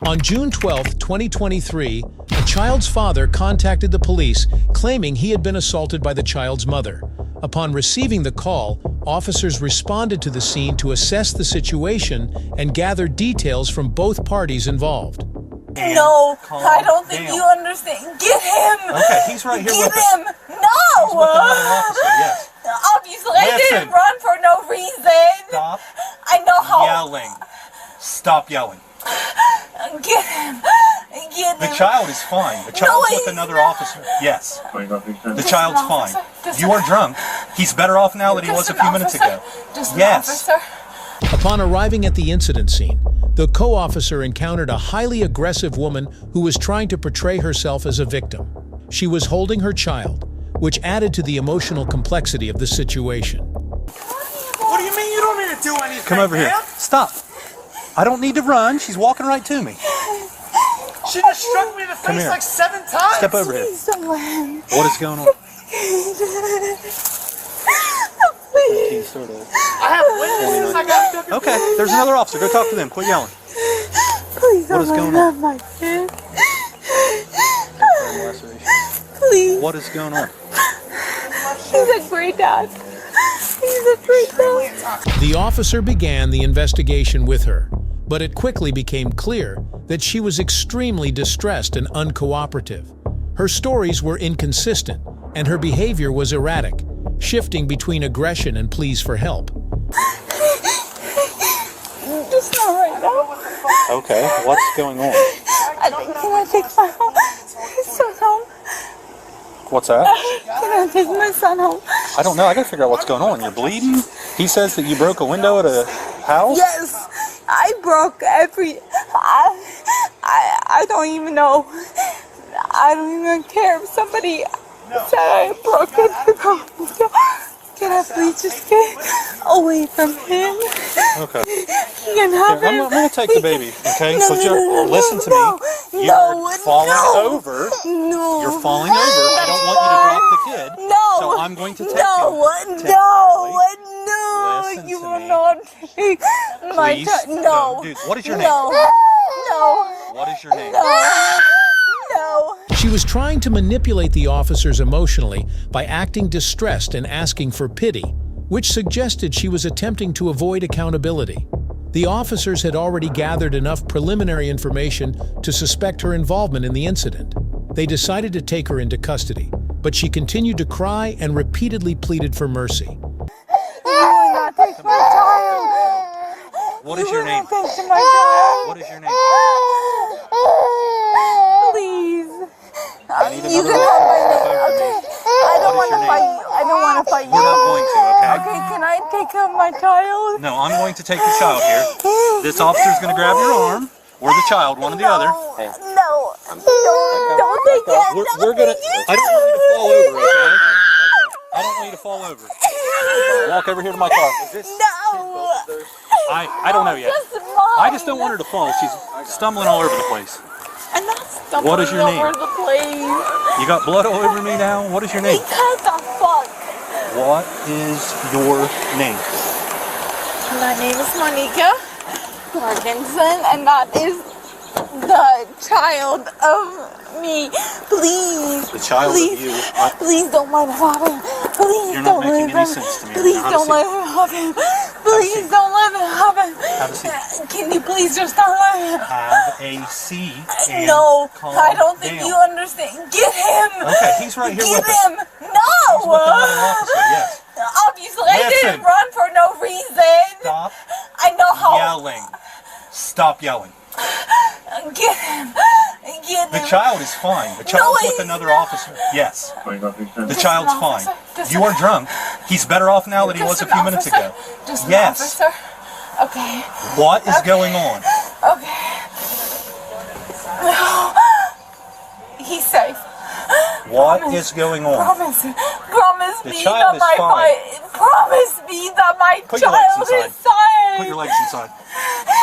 On June 12, 2023, a child's father contacted the police claiming he had been assaulted by the child's mother. Upon receiving the call, officers responded to the scene to assess the situation and gather details from both parties involved. No, I don't think you understand. Get him! Okay, he's right here with us. Get him! No! He's with another officer, yes. Obviously, I didn't run for no reason. Stop I know how. yelling. Stop yelling. Get him! Get him! The child is fine. The child's with another officer. Yes. The child's fine. You are drunk. He's better off now than he was a few minutes ago. Yes. Upon arriving at the incident scene, the co-officer encountered a highly aggressive woman who was trying to portray herself as a victim. She was holding her child, which added to the emotional complexity of the situation. What do you mean you don't need to do anything? Come over here. Stop. I don't need to run. She's walking right to me. She just struck me in the face like 7 times. Step over here. What is going on? Please. I have witnesses. I got Okay, there's another officer. Go talk to them. Quit yelling. Please What is going on? my kid. Please. What is going on? He's a great dad. He's a great dad. The officer began the investigation with her, but it quickly became clear that she was extremely distressed and uncooperative. Her stories were inconsistent, and her behavior was erratic, shifting between aggression and pleas for help. Just not right now. Okay, what's going on? Can I take my son home? What's that? Can I take my son home? I don't know. I gotta figure out what's going on. You're bleeding? He says that you broke a window at a house? Yes, I broke every. I don't even know. I don't even care if somebody said I broke it. Can I please just get away from him? Okay. You can have him. I'm gonna take the baby, okay? No, But no, listen to me. You're falling over. No. You're falling over. I don't want you to drop the kid. No. So I'm going to take No. him. No. Listen You to will me. not take my Please child. No. Dude, what is your name? No. What is your name? No. She was trying to manipulate the officers emotionally by acting distressed and asking for pity, which suggested she was attempting to avoid accountability. The officers had already gathered enough preliminary information to suspect her involvement in the incident. They decided to take her into custody, but she continued to cry and repeatedly pleaded for mercy. Take my child. What is your name? Take my child. What is your name? Please. I need You another can have my officer. name. Okay. I don't want to fight you. I don't want to fight you. We're not going to, okay? Okay, can I take my child? No, I'm going to take the child here. This officer's going to grab your arm, or the child, one or the other. No. Don't take it. We're gonna. I don't want you to fall over, okay? I don't want you to fall over. Walk over here to my car. No. I don't know yet. I just don't want her to fall. She's stumbling all over the place. I'm not stumbling What is your name? over the place. You got blood all over me now? What is your name? Because the fuck. What is your name? My name is Monica Parkinson, and that is the child of me. Please. The child please, of you. Please don't let him have him. Please You're don't not making let any him. sense to me. Please Have a don't seat. let him have him. Please don't let him have him. Have a seat. Can you please just not let him? Have a seat. And No, calm I don't think down. you understand. Get him. Okay, he's right here Get with us. him. No. He's with another officer, yes. Obviously, I Listen. didn't run for no reason. Stop I know how. yelling. Stop yelling. Get him. Get The him. child is fine. The child's with another officer. Yes. The child's fine. You are drunk. He's better off now than he was a few minutes ago. Just an Yes. officer. Okay. What is going on? Okay. He's safe. What is going on? Promise me The that child is fine. promise me that my Put your legs child inside. is safe. Put your legs inside.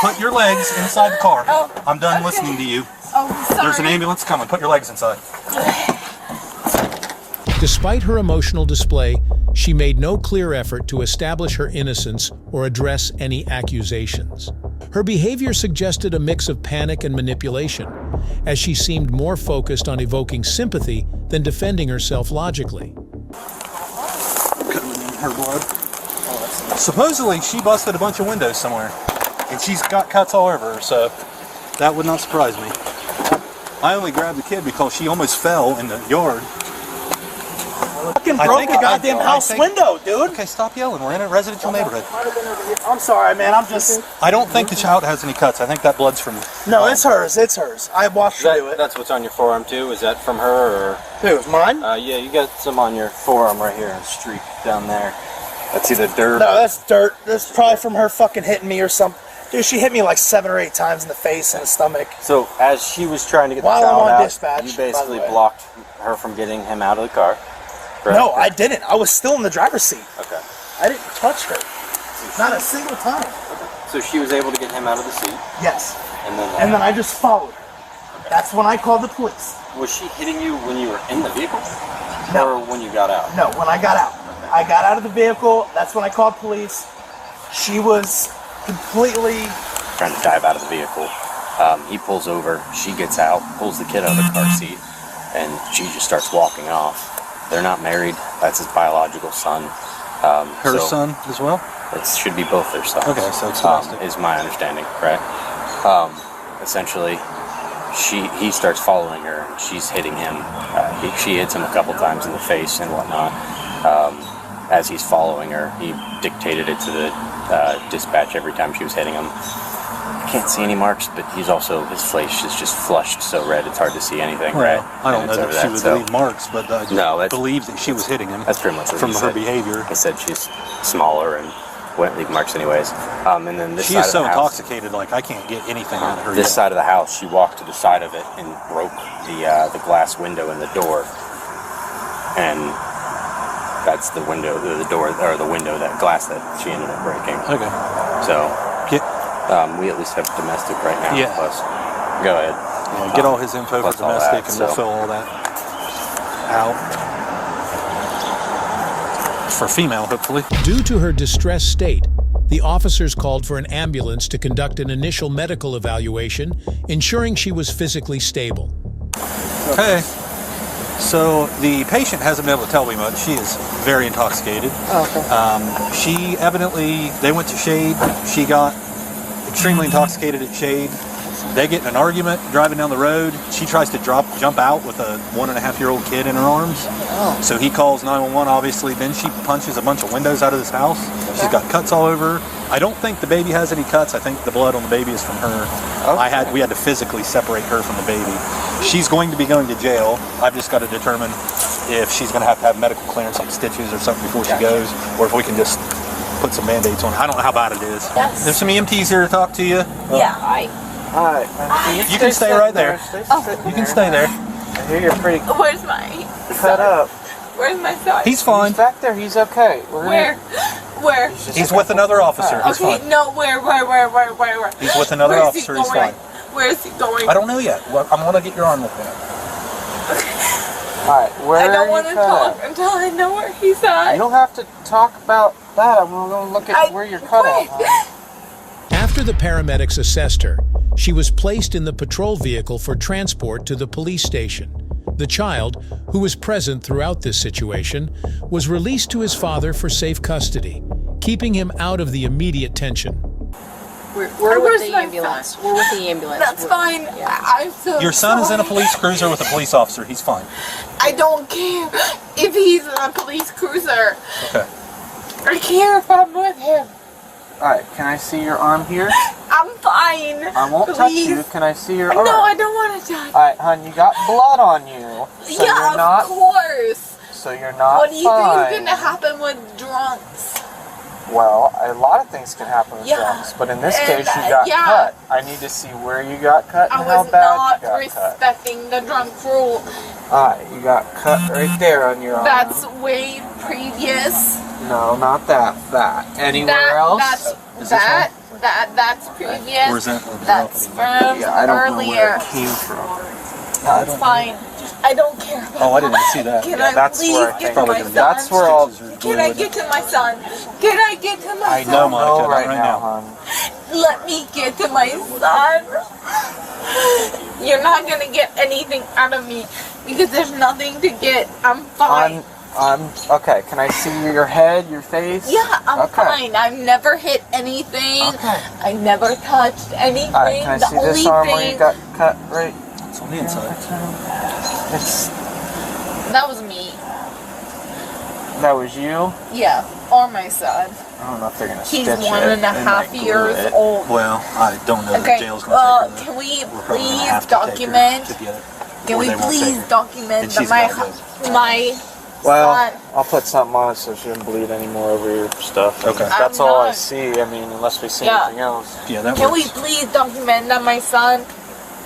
Put your legs inside the car. I'm done listening to you. Oh, sorry. There's an ambulance coming. Put your legs inside. Despite her emotional display, she made no clear effort to establish her innocence or address any accusations. Her behavior suggested a mix of panic and manipulation, as she seemed more focused on evoking sympathy than defending herself logically. Her blood. Supposedly, she busted a bunch of windows somewhere, and she's got cuts all over her, so that would not surprise me. I only grabbed the kid because she almost fell in the yard. Fucking broke the goddamn house window, dude. Okay, stop yelling. We're in a residential neighborhood. I'm sorry, man. I'm just... I don't think the child has any cuts. I think that blood's from... No, it's hers. It's hers. I watched her do it. That's what's on your forearm, too? Is that from her, or...? Who, mine? Yeah, you got some on your forearm right here, a streak down there. That's either dirt... No, that's dirt. That's probably from her fucking hitting me or something. Dude, she hit me like 7 or 8 times in the face and the stomach. So, as she was trying to get the While child I'm on out, dispatch, you by the basically way. blocked her from getting him out of the car? Correct? No, I didn't. I was still in the driver's seat. Okay. I didn't touch her. Not a single time. So she was able to get him out of the seat? Yes. And then I just followed her. That's when I called the police. Was she hitting you when you were in the vehicle? No. Or when you got out? No, when I got out. I got out of the vehicle. That's when I called police. She was completely... Trying to dive out of the vehicle. He pulls over, she gets out, pulls the kid out of the car seat, and she just starts walking off. They're not married. That's his biological son. Her son as well? It should be both their sons. Okay, so it's domestic. Is my understanding, right? Essentially, he starts following her. She's hitting him. She hits him a couple times in the face and whatnot. As he's following her, he dictated it to the dispatch every time she was hitting him. I can't see any marks, but his face is just flushed so red it's hard to see anything, Well, right? I don't know that she would leave marks, but I No, believe that she was hitting him. That's pretty much what from he her said. behavior. He said she's smaller and wouldn't leave marks anyways. And then this She side is of so the house, intoxicated, like I can't get anything out of her. this yet. side of the house, she walked to the side of it and broke the glass window in the door. And that's the window, the door, or the window, that glass that she ended up breaking. Okay. So, Get, we at least have domestic right now. Yeah. Plus, go ahead. yeah, get all his info for plus all domestic, that, and we'll so. fill all that out. For female, hopefully. Due to her distressed state, the officers called for an ambulance to conduct an initial medical evaluation, ensuring she was physically stable. Okay. So the patient hasn't been able to tell me much. She is very intoxicated. She evidently, they went to Shade. She got extremely intoxicated at Shade. They get in an argument driving down the road. She tries to jump out with a 1.5-year-old kid in her arms. So he calls 911, obviously. Then she punches a bunch of windows out of this house. She's got cuts all over her. I don't think the baby has any cuts. I think the blood on the baby is from her. We had to physically separate her from the baby. She's going to be going to jail. I've just got to determine if she's going to have medical clearance, like stitches or something before she goes, or if we can just put some Band-Aids on. I don't know how bad it is. Yes. There's some EMTs here to talk to you. Yeah, hi. Alright. You can stay right there. You can stay there. I hear you're pretty Where's my cut up. Where's my son? He's fine. He's back there, he's okay. Where? Where? He's with another officer. He's Okay, fine. no, where? He's with another Where's he officer. He's going? fine. Where is he going? I don't know yet. Well, I'm gonna get your arm looked at. Alright, where I are don't you want to cut talk at? until I know where he's at. You don't have to talk about that. I'm gonna look at where you're cut at. Hon. After the paramedics assessed her, she was placed in the patrol vehicle for transport to the police station. The child, who was present throughout this situation, was released to his father for safe custody, keeping him out of the immediate tension. We're Where's with the my ambulance. son? We're with the ambulance. That's fine. Yeah. I'm so Your son is in a sorry. police cruiser with a police officer. He's fine. I don't care if he's in a police cruiser. Okay. I care if I'm with him. Alright, can I see your arm here? I'm fine. I won't touch Please. you. Can I see your arm? No, I don't want to touch. Alright, hon, you got blood on you. So Yeah, you're not of course. so you're not What do you fine. think is gonna happen with drunks? Well, a lot of things can happen with Yeah. drunks, but in this And, case you got yeah. cut. I need to see where you got cut and I how was bad not you got cut. respecting the drunk rule. Alright, you got cut right there on your arm. That's way previous. No, not that. That. Anywhere else? That's previous. Where's that? That's from Yeah, I don't know where earlier. it came from. That's fine. I don't care about Oh, I didn't see that. Can Yeah, I that's please where I get think to my probably son? gonna That's where all. Can I get to my son? Can I get to my I son? don't Monica, know not right right now, now. hon. Let me get to my son. You're not gonna get anything out of me because there's nothing to get. I'm fine. Okay. Can I see your head, your face? Yeah, I'm fine. I've never hit anything. Okay. I never touched anything. All right, can I see this arm where you got cut right? It's on the inside. That was me. That was you? Yeah, or my son. I don't know if they're gonna He's stitch it. 1.5 years old. Well, I don't know Okay, that jail's going to take her. can we We're probably gonna please have to take her document? to get it, Can or we they won't take please her. document And that she's my gotta Well, son? I'll put something on it so she doesn't bleed anymore over your stuff. Okay. That's I'm all I not- see. I mean, unless we see Yeah. anything else. Yeah, that Can works. we please document that my son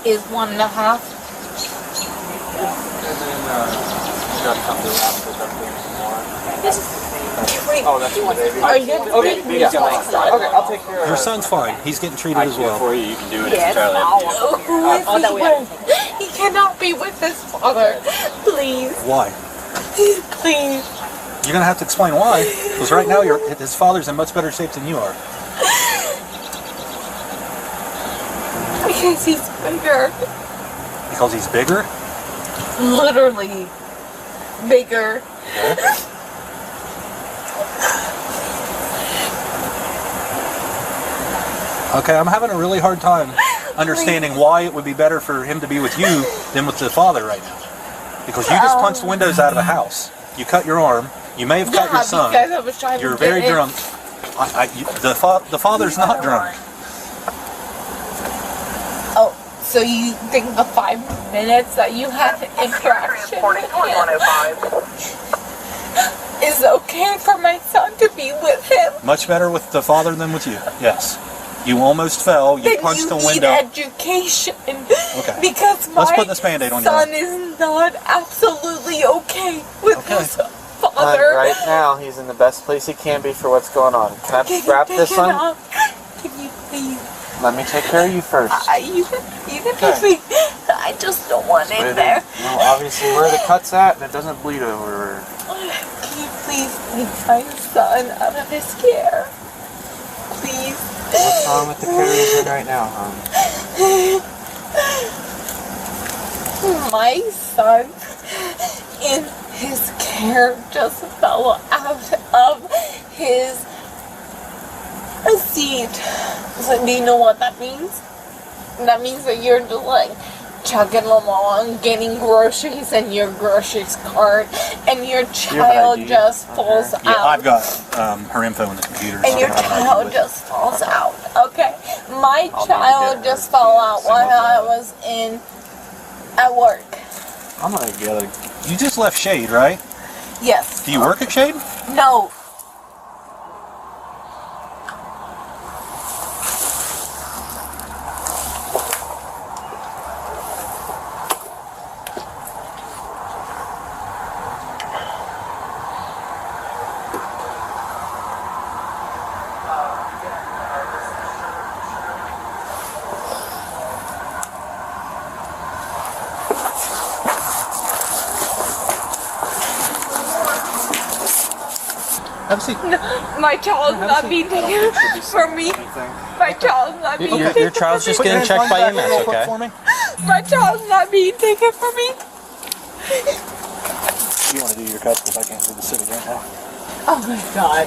is 1.5? Oh, that's my baby. Are you gonna Okay, take me yeah. to my son? Okay, I'll take care of Your her. son's fine. He's getting treated as well. For you, you can do it. Yes. It's entirely up to you. Oh, who is he with? He cannot be with his father. Please, Why? please. You're going to have to explain why. Because right now, his father's in much better shape than you are. Because he's bigger. Because he's bigger? Literally bigger. Okay, I'm having a really hard time understanding why it would be better for him to be with you than with the father right now. Because you just punched windows out of a house. You cut your arm. You may have cut your son. Because I was trying You're to get very it. drunk. The father's not drunk. Oh, so you think the 5 minutes that you had interaction with him is okay for my son to be with him? Much better with the father than with you. Yes. You almost fell. You Then punched you the need window. education. Okay. Because my Let's put this Band-Aid on your son arm. is not absolutely okay with Okay. his father. Right now, he's in the best place he can be for what's going on. Can I Can you wrap take this it on? off? Can you please? Let me take care of you first. You can take me. I just don't want it there. Well, obviously, where the cut's at, and it doesn't bleed over. Can you please take my son out of his care? Please. What's wrong with the care he's in right now, hon? My son in his care just fell out of his seat. So do you know what that means? That means that you're just like chugging along, getting groceries in your groceries cart, and your child ID? just falls Yeah, out. I've got her info in the computer. And your child just falls out. Okay, my child just fell out while I was at work. I'm gonna get it. You just left Shade, right? Yes. Do you work at Shade? No. Have a seat. My child's not being taken from me. My child's not being taken Your child's just Put your getting hands checked by behind your back EMS, real quick okay? for me. My child's not being taken from me. You want to do your cuts because I can't do the city right now. Oh my god.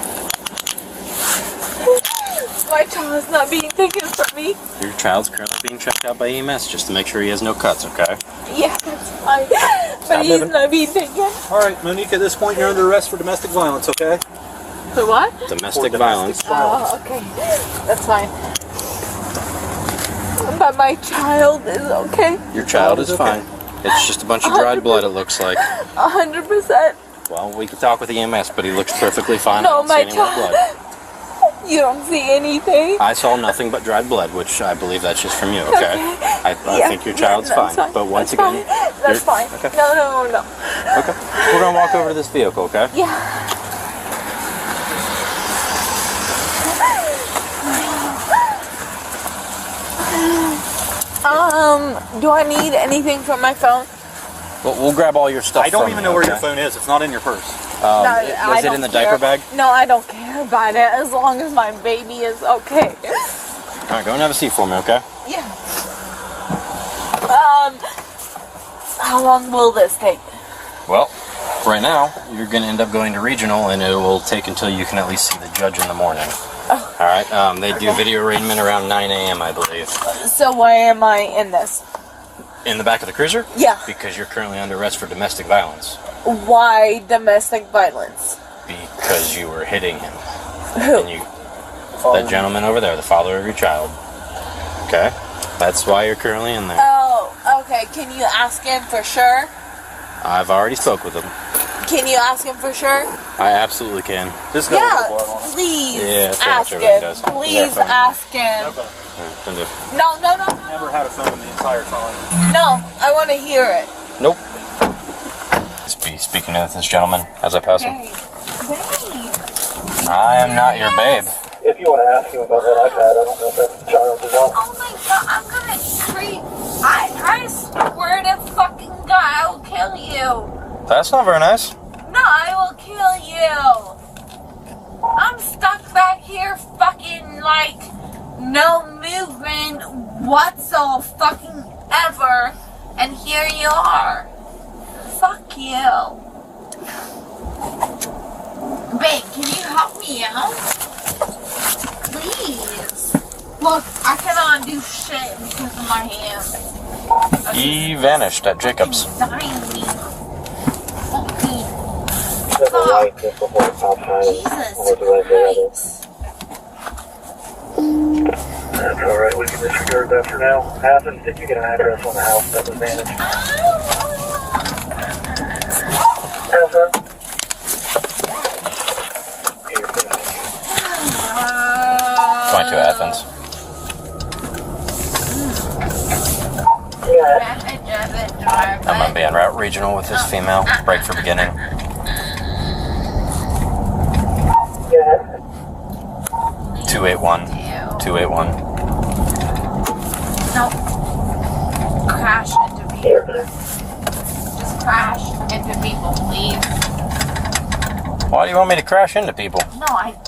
My child's not being taken from me. Your child's currently being checked out by EMS just to make sure he has no cuts, okay? Yeah, that's fine. But he's not being taken. All right, Monique, at this point you're under arrest for domestic violence, okay? For what? Domestic violence. Oh, okay. That's fine. But my child is okay. Your child is fine. It's just a bunch of dried blood, it looks like. 100%. Well, we can talk with EMS, but he looks perfectly fine. No, I don't see my any more blood. child. You don't see anything. I saw nothing but dried blood, which I believe that's just from you, okay? I Yeah, think your child's that's fine. But once That's again, fine. That's fine. Okay. No. Okay. We're gonna walk over to this vehicle, okay? Yeah. Do I need anything from my phone? We'll grab all your stuff. I don't from even you, know where your okay? phone is. It's not in your purse. Was it in the diaper bag? No, I don't care about it as long as my baby is okay. Alright, go and have a seat for me, okay? Yeah. How long will this take? Well, right now, you're going to end up going to regional, and it will take until you can at least see the judge in the morning. Oh. Alright, they do video arraignment around 9 a.m., I believe. So why am I in this? In the back of the cruiser? Yeah. Because you're currently under arrest for domestic violence. Why domestic violence? Because you were hitting him. Who? And that gentleman over there, the father of your child. Okay? That's why you're currently in there. Oh, okay. Can you ask him for sure? I've already spoke with him. Can you ask him for sure? I absolutely can. This guy Yeah, with the blood on him. please Yeah, that's pretty ask much everything him. does. Please ask him. Okay. Don't do it. No. Never had a phone the entire time. No, I want to hear it. Nope. Speaking of this gentleman as I pass him. Babe. I am not your babe. If you want to ask him about what I've had, I don't know if that's a child as well. Oh my god, I'm gonna treat. I swear to fucking God, I will kill you. That's not very nice. No, I will kill you. I'm stuck back here fucking like no movement whatsoever fucking ever. And here you are. Fuck you. Babe, can you help me out? Please. Look, I cannot do shit because of my hands. He vanished at Jacob's. Dying me. Fucking. There's a light just before the top side. Jesus Christ. That's alright, we can disregard that for now. Athens, did you get an address on the house that was managed? Athens? Going to Athens. Yeah. I'm gonna be en route regional with this female. Break for beginning. Yeah. 281. 281. No. Crash into people. Just crash into people, please. Why do you want me to crash into people? No, I don't.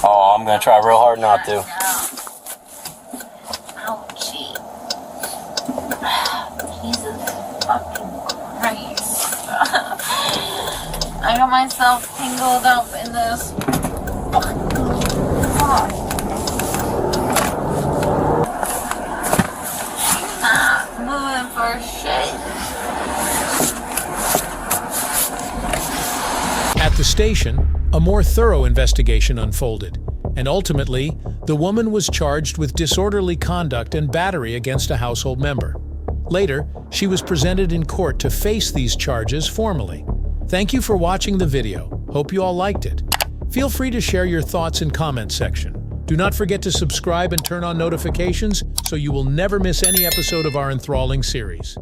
Oh, I'm gonna try real hard not to. Ouchie. Jesus fucking Christ. I got myself tangled up in this fucking fuck. Not moving for shit. At the station, a more thorough investigation unfolded, and ultimately, the woman was charged with disorderly conduct and battery against a household member. Later, she was presented in court to face these charges formally. Thank you for watching the video. Hope you all liked it. Feel free to share your thoughts in comments section. Do not forget to subscribe and turn on notifications so you will never miss any episode of our enthralling series.